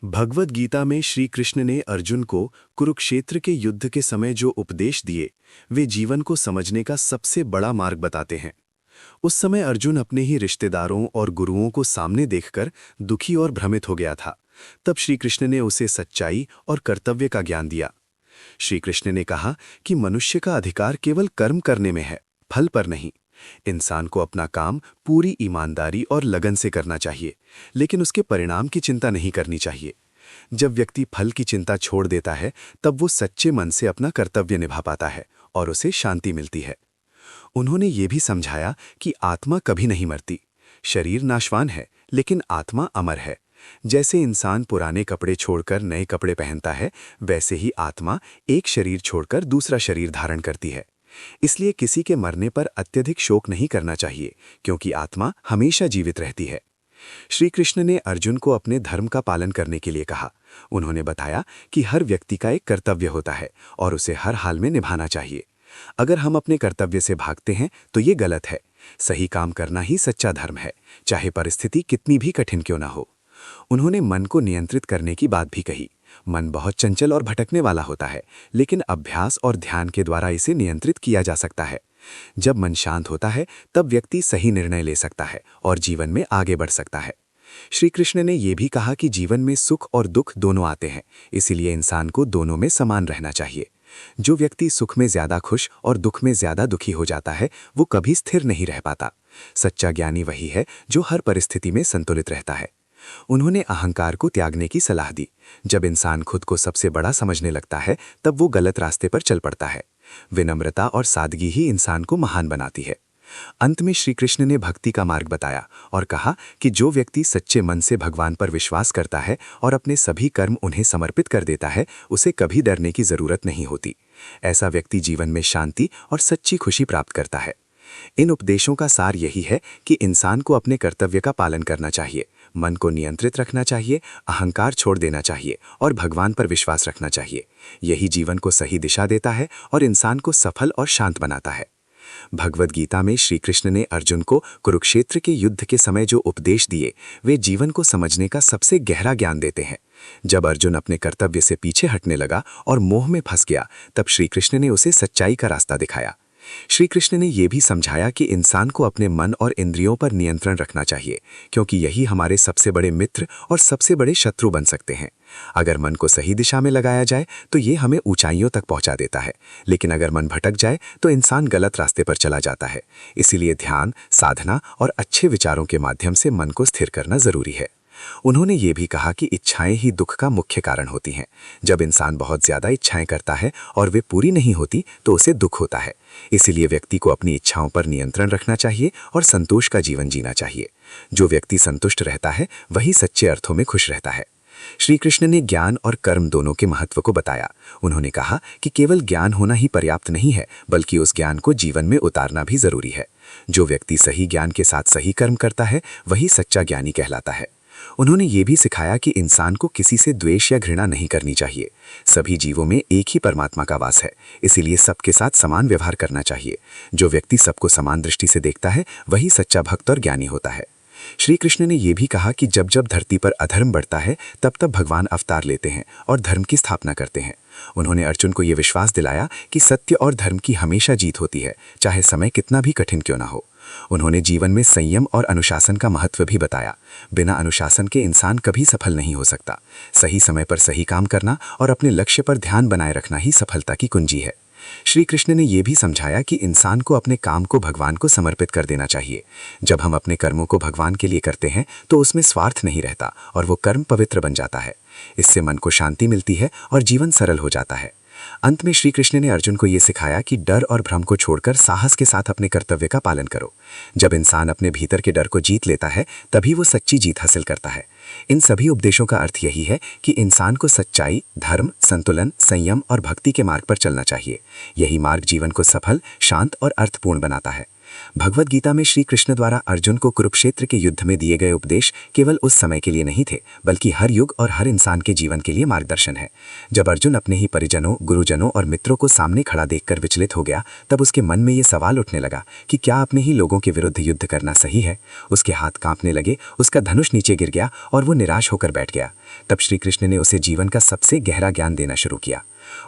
भगवद गीता में श्री कृष्ण ने अर्जुन को कुरुक्षेत्र के युद्ध के समय जो उपदेश दिए, वे जीवन को समझने का सबसे बड़ा मार्ग बताते हैं। उस समय अर्जुन अपने ही रिश्तेदारों और गुरुओं को सामने देखकर दुखी और भ्रमित हो गया था। तब श्री कृष्ण ने उसे सच्चाई और कर्तव्य का ज्ञान दिया। श्री कृष्ण ने कहा कि मनुष्य का अधिकार केवल कर्म करने में है, फल पर नहीं। इंसान को अपना काम पूरी ईमानदारी और लगन से करना चाहिए, लेकिन उसके परिणाम की चिंता नहीं करनी चाहिए। जब व्यक्ति फल की चिंता छोड़ देता है, तब वो सच्चे मन से अपना कर्तव्य निभा पाता है और उसे शांति मिलती है। उन्होंने ये भी समझाया कि आत्मा कभी नहीं मरती। शरीर नाशवान है, लेकिन आत्मा अमर है। जैसे इंसान पुराने कपड़े छोड़कर नए कपड़े पहनता है, वैसे ही आत्मा एक शरीर छोड़कर दूसरा शरीर धारण करती है। इसलिए किसी के मरने पर अत्यधिक शोक नहीं करना चाहिए, क्योंकि आत्मा हमेशा जीवित रहती है। श्री कृष्ण ने अर्जुन को अपने धर्म का पालन करने के लिए कहा। उन्होंने बताया कि हर व्यक्ति का एक कर्तव्य होता है और उसे हर हाल में निभाना चाहिए। अगर हम अपने कर्तव्य से भागते हैं तो ये गलत है। सही काम करना ही सच्चा धर्म है, चाहे परिस्थिति कितनी भी कठिन क्यों ना हो। उन्होंने मन को नियंत्रित करने की बात भी कही। मन बहुत चंचल और भटकने वाला होता है, लेकिन अभ्यास और ध्यान के द्वारा इसे नियंत्रित किया जा सकता है। जब मन शांत होता है, तब व्यक्ति सही निर्णय ले सकता है और जीवन में आगे बढ़ सकता है। श्री कृष्ण ने यह भी कहा कि जीवन में सुख और दुख दोनों आते हैं, इसीलिए इंसान को दोनों में समान रहना चाहिए। जो व्यक्ति सुख में ज्यादा खुश और दुख में ज्यादा दुखी हो जाता है, वो कभी स्थिर नहीं रह पाता। सच्चा ज्ञानी वही है जो हर परिस्थिति में संतुलित रहता है। उन्होंने अहंकार को त्यागने की सलाह दी। जब इंसान खुद को सबसे बड़ा समझने लगता है, तब वो गलत रास्ते पर चल पड़ता है। विनम्रता और सादगी ही इंसान को महान बनाती है। अंत में श्री कृष्ण ने भक्ति का मार्ग बताया और कहा कि जो व्यक्ति सच्चे मन से भगवान पर विश्वास करता है और अपने सभी कर्म उन्हें समर्पित कर देता है, उसे कभी डरने की जरूरत नहीं होती। ऐसा व्यक्ति जीवन में शांति और सच्ची खुशी प्राप्त करता है। इन उपदेशों का सार यही है कि इंसान को अपने कर्तव्य का पालन करना चाहिए, मन को नियंत्रित रखना चाहिए, अहंकार छोड़ देना चाहिए और भगवान पर विश्वास रखना चाहिए। यही जीवन को सही दिशा देता है और इंसान को सफल और शांत बनाता है। भगवद गीता में श्री कृष्ण ने अर्जुन को कुरुक्षेत्र के युद्ध के समय जो उपदेश दिए, वे जीवन को समझने का सबसे गहरा ज्ञान देते हैं। जब अर्जुन अपने कर्तव्य से पीछे हटने लगा और मोह में फंस गया, तब श्री कृष्ण ने उसे सच्चाई का रास्ता दिखाया। श्री कृष्ण ने यह भी समझाया कि इंसान को अपने मन और इंद्रियों पर नियंत्रण रखना चाहिए, क्योंकि यही हमारे सबसे बड़े मित्र और सबसे बड़े शत्रु बन सकते हैं। अगर मन को सही दिशा में लगाया जाए तो ये हमें ऊंचाइयों तक पहुंचा देता है, लेकिन अगर मन भटक जाए तो इंसान गलत रास्ते पर चला जाता है। इसीलिए ध्यान, साधना और अच्छे विचारों के माध्यम से मन को स्थिर करना जरूरी है। उन्होंने ये भी कहा कि इच्छाएं ही दुख का मुख्य कारण होती हैं। जब इंसान बहुत ज्यादा इच्छाएं करता है और वे पूरी नहीं होती तो उसे दुख होता है। इसीलिए व्यक्ति को अपनी इच्छाओं पर नियंत्रण रखना चाहिए और संतोष का जीवन जीना चाहिए। जो व्यक्ति संतुष्ट रहता है, वही सच्चे अर्थों में खुश रहता है। श्री कृष्ण ने ज्ञान और कर्म दोनों के महत्व को बताया। उन्होंने कहा कि केवल ज्ञान होना ही पर्याप्त नहीं है, बल्कि उस ज्ञान को जीवन में उतारना भी जरूरी है। जो व्यक्ति सही ज्ञान के साथ सही कर्म करता है, वही सच्चा ज्ञानी कहलाता है। उन्होंने ये भी सिखाया कि इंसान को किसी से द्वेष या घृणा नहीं करनी चाहिए। सभी जीवों में एक ही परमात्मा का वास है, इसीलिए सबके साथ समान व्यवहार करना चाहिए। जो व्यक्ति सबको समान दृष्टि से देखता है, वही सच्चा भक्त और ज्ञानी होता है। श्री कृष्ण ने यह भी कहा कि जब जब धरती पर अधर्म बढ़ता है, तब तब भगवान अवतार लेते हैं और धर्म की स्थापना करते हैं। उन्होंने अर्जुन को यह विश्वास दिलाया कि सत्य और धर्म की हमेशा जीत होती है, चाहे समय कितना भी कठिन क्यों ना हो। उन्होंने जीवन में संयम और अनुशासन का महत्व भी बताया। बिना अनुशासन के इंसान कभी सफल नहीं हो सकता। सही समय पर सही काम करना और अपने लक्ष्य पर ध्यान बनाए रखना ही सफलता की कुंजी है। श्री कृष्ण ने यह भी समझाया कि इंसान को अपने काम को भगवान को समर्पित कर देना चाहिए। जब हम अपने कर्मों को भगवान के लिए करते हैं तो उसमें स्वार्थ नहीं रहता और वो कर्म पवित्र बन जाता है। इससे मन को शांति मिलती है और जीवन सरल हो जाता है। अंत में श्री कृष्ण ने अर्जुन को यह सिखाया कि डर और भ्रम को छोड़कर साहस के साथ अपने कर्तव्य का पालन करो। जब इंसान अपने भीतर के डर को जीत लेता है, तभी वो सच्ची जीत हासिल करता है। इन सभी उपदेशों का अर्थ यही है कि इंसान को सच्चाई, धर्म, संतुलन, संयम और भक्ति के मार्ग पर चलना चाहिए। यही मार्ग जीवन को सफल, शांत और अर्थपूर्ण बनाता है। भगवद गीता में श्री कृष्ण द्वारा अर्जुन को कुरुक्षेत्र के युद्ध में दिए गए उपदेश केवल उस समय के लिए नहीं थे, बल्कि हर युग और हर इंसान के जीवन के लिए मार्गदर्शन है। जब अर्जुन अपने ही परिजनों, गुरुजनों और मित्रों को सामने खड़ा देखकर विचलित हो गया, तब उसके मन में ये सवाल उठने लगा कि क्या अपने ही लोगों के विरुद्ध युद्ध करना सही है। उसके हाथ कांपने लगे, उसका धनुष नीचे गिर गया और वो निराश होकर बैठ गया। तब श्री कृष्ण ने उसे जीवन का सबसे गहरा ज्ञान देना शुरू किया।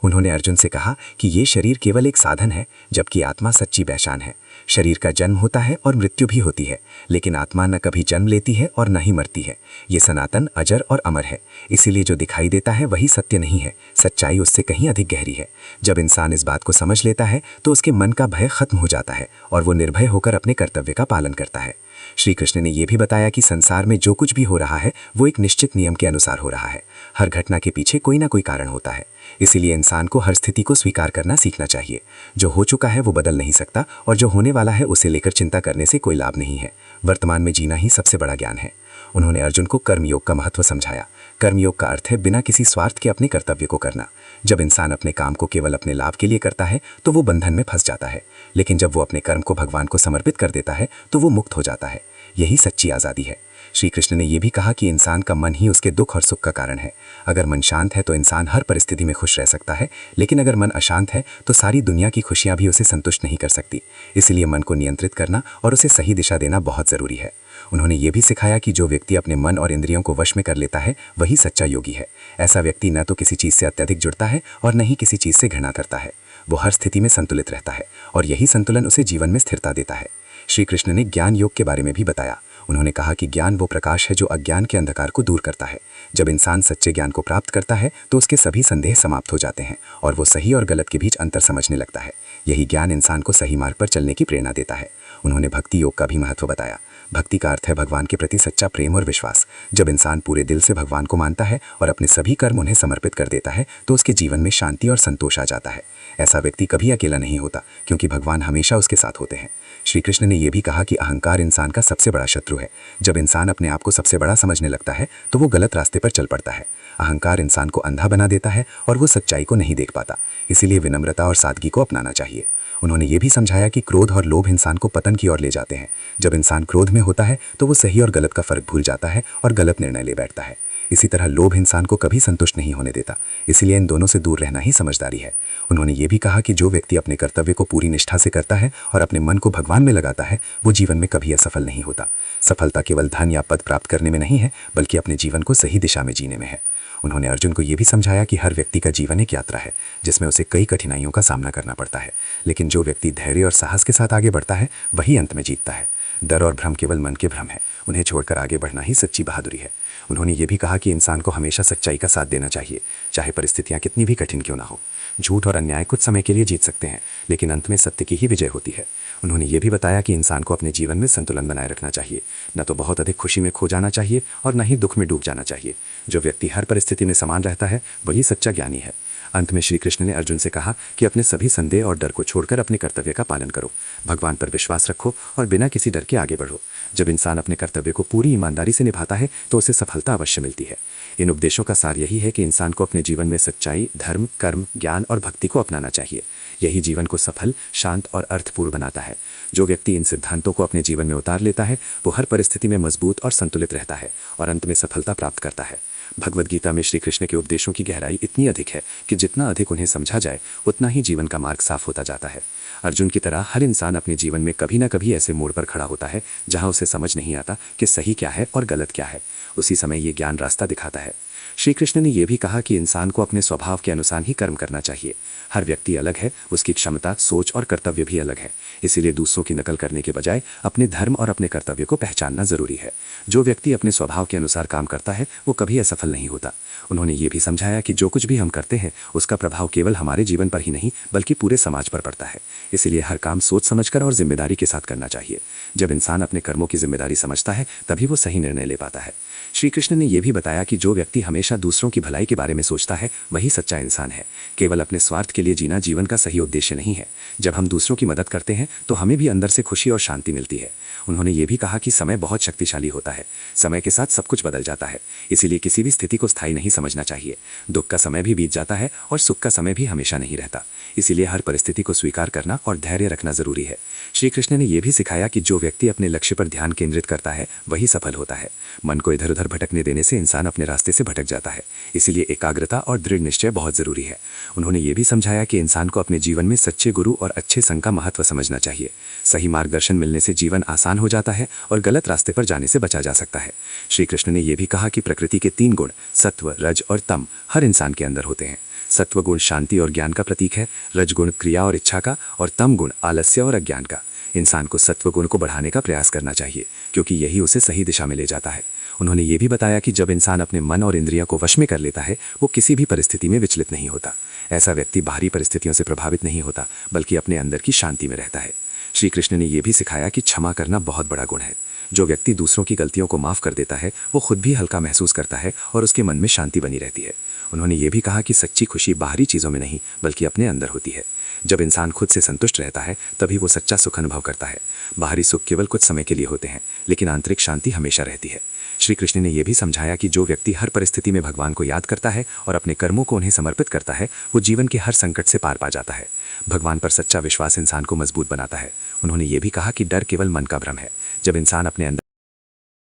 उन्होंने अर्जुन से कहा कि ये शरीर केवल एक साधन है, जबकि आत्मा सच्ची पहचान है। शरीर का जन्म होता है और मृत्यु भी होती है, लेकिन आत्मा न कभी जन्म लेती है और न ही मरती है। ये सनातन, अजर और अमर है। इसीलिए जो दिखाई देता है वही सत्य नहीं है, सच्चाई उससे कहीं अधिक गहरी है। जब इंसान इस बात को समझ लेता है तो उसके मन का भय खत्म हो जाता है और वो निर्भय होकर अपने कर्तव्य का पालन करता है। श्री कृष्ण ने यह भी बताया कि संसार में जो कुछ भी हो रहा है वो एक निश्चित नियम के अनुसार हो रहा है। हर घटना के पीछे कोई ना कोई कारण होता है। इसीलिए इंसान को हर स्थिति को स्वीकार करना सीखना चाहिए। जो हो चुका है वो बदल नहीं सकता और जो होने वाला है उसे लेकर चिंता करने से कोई लाभ नहीं है। वर्तमान में जीना ही सबसे बड़ा ज्ञान है। उन्होंने अर्जुन को कर्मयोग का महत्व समझाया। कर्मयोग का अर्थ है बिना किसी स्वार्थ के अपने कर्तव्य को करना। जब इंसान अपने काम को केवल अपने लाभ के लिए करता है तो वो बंधन में फंस जाता है, लेकिन जब वो अपने कर्म को भगवान को समर्पित कर देता है तो वो मुक्त हो जाता है। यही सच्ची आज़ादी है। श्री कृष्ण ने यह भी कहा कि इंसान का मन ही उसके दुख और सुख का कारण है। अगर मन शांत है तो इंसान हर परिस्थिति में खुश रह सकता है, लेकिन अगर मन अशांत है तो सारी दुनिया की खुशियां भी उसे संतुष्ट नहीं कर सकती। इसलिए मन को नियंत्रित करना और उसे सही दिशा देना बहुत ज़रूरी है। उन्होंने ये भी सिखाया कि जो व्यक्ति अपने मन और इंद्रियों को वश में कर लेता है वही सच्चा योगी है। ऐसा व्यक्ति न तो किसी चीज़ से अत्यधिक जुड़ता है और न ही किसी चीज़ से घृणा करता है। वो हर स्थिति में संतुलित रहता है और यही संतुलन उसे जीवन में स्थिरता देता है। श्री कृष्ण ने ज्ञान योग के बारे में भी बताया। उन्होंने कहा कि ज्ञान वो प्रकाश है जो अज्ञान के अंधकार को दूर करता है। जब इंसान सच्चे ज्ञान को प्राप्त करता है तो उसके सभी संदेह समाप्त हो जाते हैं और वो सही और गलत के बीच अंतर समझने लगता है। यही ज्ञान इंसान को सही मार्ग पर चलने की प्रेरणा देता है। उन्होंने भक्ति योग का भी महत्व बताया। भक्ति का अर्थ है भगवान के प्रति सच्चा प्रेम और विश्वास। जब इंसान पूरे दिल से भगवान को मानता है और अपने सभी कर्म उन्हें समर्पित कर देता है तो उसके जीवन में शांति और संतोष आ जाता है। ऐसा व्यक्ति कभी अकेला नहीं होता, क्योंकि भगवान हमेशा उसके साथ होते हैं। श्री कृष्ण ने यह भी कहा कि अहंकार इंसान का सबसे बड़ा शत्रु है। जब इंसान अपने आप को सबसे बड़ा समझने लगता है तो वो गलत रास्ते पर चल पड़ता है। अहंकार इंसान को अंधा बना देता है और वो सच्चाई को नहीं देख पाता। इसीलिए विनम्रता और सादगी को अपनाना चाहिए। उन्होंने ये भी समझाया कि क्रोध और लोभ इंसान को पतन की ओर ले जाते हैं। जब इंसान क्रोध में होता है तो वो सही और गलत का फर्क भूल जाता है और गलत निर्णय ले बैठता है। इसी तरह लोभ इंसान को कभी संतुष्ट नहीं होने देता। इसलिए इन दोनों से दूर रहना ही समझदारी है। उन्होंने ये भी कहा कि जो व्यक्ति अपने कर्तव्य को पूरी निष्ठा से करता है और अपने मन को भगवान में लगाता है वो जीवन में कभी असफल नहीं होता। सफलता केवल धन या पद प्राप्त करने में नहीं है, बल्कि अपने जीवन को सही दिशा में जीने में है। उन्होंने अर्जुन को ये भी समझाया कि हर व्यक्ति का जीवन एक यात्रा है जिसमें उसे कई कठिनाइयों का सामना करना पड़ता है, लेकिन जो व्यक्ति धैर्य और साहस के साथ आगे बढ़ता है वही अंत में जीतता है। डर और भ्रम केवल मन के भ्रम है, उन्हें छोड़कर आगे बढ़ना ही सच्ची बहादुरी है। उन्होंने ये भी कहा कि इंसान को हमेशा सच्चाई का साथ देना चाहिए, चाहे परिस्थितियां कितनी भी कठिन क्यों ना हो। झूठ और अन्याय कुछ समय के लिए जीत सकते हैं, लेकिन अंत में सत्य की ही विजय होती है। उन्होंने ये भी बताया कि इंसान को अपने जीवन में संतुलन बनाए रखना चाहिए। न तो बहुत अधिक खुशी में खो जाना चाहिए और न ही दुख में डूब जाना चाहिए। जो व्यक्ति हर परिस्थिति में समान रहता है वही सच्चा ज्ञानी है। अंत में श्री कृष्ण ने अर्जुन से कहा कि अपने सभी संदेह और डर को छोड़कर अपने कर्तव्य का पालन करो, भगवान पर विश्वास रखो और बिना किसी डर के आगे बढ़ो। जब इंसान अपने कर्तव्य को पूरी ईमानदारी से निभाता है तो उसे सफलता अवश्य मिलती है। इन उपदेशों का सार यही है कि इंसान को अपने जीवन में सच्चाई, धर्म, कर्म, ज्ञान और भक्ति को अपनाना चाहिए। यही जीवन को सफल, शांत और अर्थपूर्ण बनाता है। जो व्यक्ति इन सिद्धांतों को अपने जीवन में उतार लेता है वो हर परिस्थिति में मजबूत और संतुलित रहता है और अंत में सफलता प्राप्त करता है। भगवद गीता में श्री कृष्ण के उपदेशों की गहराई इतनी अधिक है कि जितना अधिक उन्हें समझा जाए उतना ही जीवन का मार्ग साफ होता जाता है। अर्जुन की तरह हर इंसान अपने जीवन में कभी ना कभी ऐसे मोड़ पर खड़ा होता है जहां उसे समझ नहीं आता कि सही क्या है और गलत क्या है। उसी समय ये ज्ञान रास्ता दिखाता है। श्री कृष्ण ने यह भी कहा कि इंसान को अपने स्वभाव के अनुसार ही कर्म करना चाहिए। हर व्यक्ति अलग है, उसकी क्षमता, सोच और कर्तव्य भी अलग है। इसीलिए दूसरों की नकल करने के बजाय अपने धर्म और अपने कर्तव्य को पहचानना जरूरी है। जो व्यक्ति अपने स्वभाव के अनुसार काम करता है वो कभी असफल नहीं होता। उन्होंने ये भी समझाया कि जो कुछ भी हम करते हैं उसका प्रभाव केवल हमारे जीवन पर ही नहीं बल्कि पूरे समाज पर पड़ता है। इसीलिए हर काम सोच समझकर और जिम्मेदारी के साथ करना चाहिए। जब इंसान अपने कर्मों की जिम्मेदारी समझता है तभी वो सही निर्णय ले पाता है। श्री कृष्ण ने यह भी बताया कि जो व्यक्ति हमेशा दूसरों की भलाई के बारे में सोचता है वही सच्चा इंसान है। केवल अपने स्वार्थ के लिए जीना जीवन का सही उद्देश्य नहीं है। जब हम दूसरों की मदद करते हैं तो हमें भी अंदर से खुशी और शांति मिलती है। उन्होंने ये भी कहा कि समय बहुत शक्तिशाली होता है। समय के साथ सब कुछ बदल जाता है, इसीलिए किसी भी स्थिति को स्थायी नहीं समझना चाहिए। दुख का समय भी बीत जाता है और सुख का समय भी हमेशा नहीं रहता। इसीलिए हर परिस्थिति को स्वीकार करना और धैर्य रखना जरूरी है। श्री कृष्ण ने यह भी सिखाया कि जो व्यक्ति अपने लक्ष्य पर ध्यान केंद्रित करता है वही सफल होता है। मन को इधर उधर भटकने देने से इंसान अपने रास्ते से भटक जाता है। इसीलिए एकाग्रता और दृढ़ निश्चय बहुत जरूरी है। उन्होंने ये भी समझाया कि इंसान को अपने जीवन में सच्चे गुरु और अच्छे संग का महत्व समझना चाहिए। सही मार्गदर्शन मिलने से जीवन आसान हो जाता है और गलत रास्ते पर जाने से बचा जा सकता है। श्री कृष्ण ने यह भी कहा कि प्रकृति के 3 गुण सत्व, रज और तम हर इंसान के अंदर होते हैं। सत्व गुण शांति और ज्ञान का प्रतीक है, रजगुण क्रिया और इच्छा का, और तम गुण आलस्य और अज्ञान का। इंसान को सत्व गुण को बढ़ाने का प्रयास करना चाहिए, क्योंकि यही उसे सही दिशा में ले जाता है। उन्होंने ये भी बताया कि जब इंसान अपने मन और इंद्रियों को वश में कर लेता है, वो किसी भी परिस्थिति में विचलित नहीं होता। ऐसा व्यक्ति बाहरी परिस्थितियों से प्रभावित नहीं होता, बल्कि अपने अंदर की शांति में रहता है। श्री कृष्ण ने यह भी सिखाया कि क्षमा करना बहुत बड़ा गुण है। जो व्यक्ति दूसरों की गलतियों को माफ कर देता है, वो खुद भी हल्का महसूस करता है और उसके मन में शांति बनी रहती है। उन्होंने ये भी कहा कि सच्ची खुशी बाहरी चीज़ों में नहीं, बल्कि अपने अंदर होती है। जब इंसान खुद से संतुष्ट रहता है, तभी वो सच्चा सुख अनुभव करता है। बाहरी सुख केवल कुछ समय के लिए होते हैं, लेकिन आंतरिक शांति हमेशा रहती है। श्री कृष्ण ने यह भी समझाया कि जो व्यक्ति हर परिस्थिति में भगवान को याद करता है और अपने कर्मों को उन्हें समर्पित करता है, वो जीवन के हर संकट से पार पा जाता है। भगवान पर सच्चा विश्वास इंसान को मजबूत बनाता है। उन्होंने ये भी कहा कि डर केवल मन का भ्रम है। जब इंसान अपने अंदर